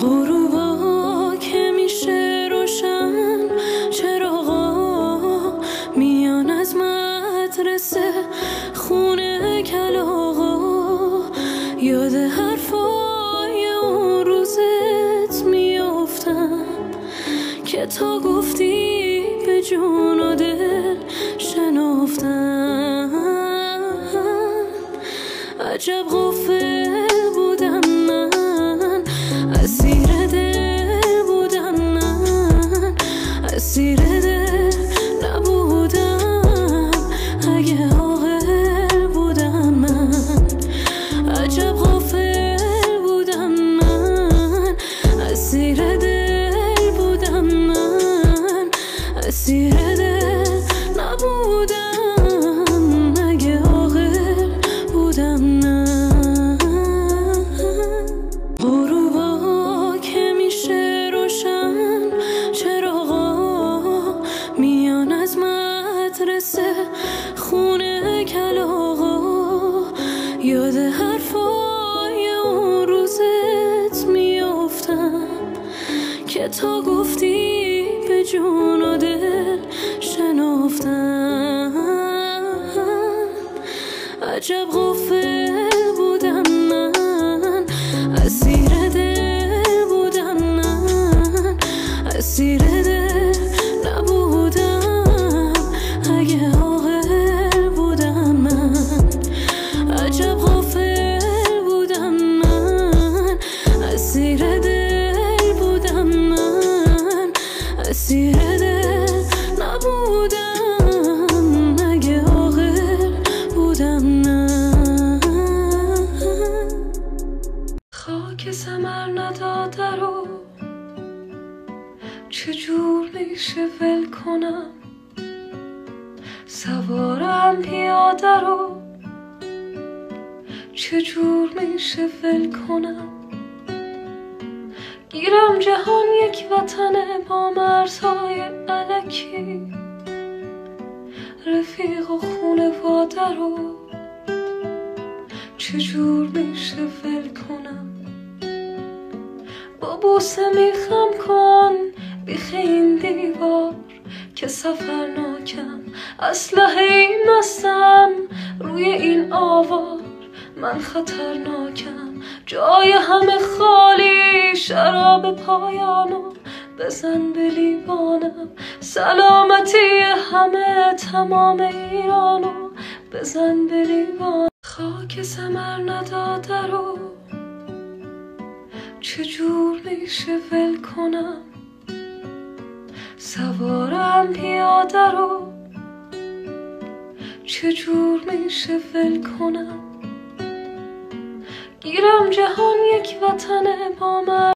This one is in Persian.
غروبا که میشه روشن، چراغا میان از مدرسه، خونه کلاغا، یاد حرفای اون روزت میافتم که تا گفتی به جون و دل شنافتم. عجب غافل بودم من، اسیر دل بودم من، اسیر دل نبودم اگه عاقل بودم من. عجب غافل بودم من، اسیر دل بودم من، اسیر دل نبودم اگه عاقل بودم من. غروبا که میشه روشن، چراغا میان از مدرسه، خونه کلاغا، یاد حرفای اون روزت میافتم که تا گفتی به جون و دل شنافتم. عجب غافل بودم من، اسیر دل بودم من، اسیر دل نبودم اگه عاقل بودم من. عجب غافل بودم من، اسیر دل بودم من، اسیر دل نبودم اگه عاقل بودم من. خاک ثمر نداده رو چجور میشه ول کنم، سوارم پیاده رو چجور میشه ول کنم. گیرم جهان یک وطنه با مرزهای الکی، رفیق و خونواده رو چجور میشه ول کنم. با بوسه میخم کن بیخ این دیوار که سفرناکم، اسلحه مستم روی این آوار، من خطرناکم. جای همه خالی، شراب پایانو بزن به لیوانم، سلامتی همه تمام ایرانو بزن به لیوانم. خاک ثمر نداده رو چجور میشه ول کنم، سوارم پیاده رو چجور میشه ول کنم. گیرم جهان یک وطنه با من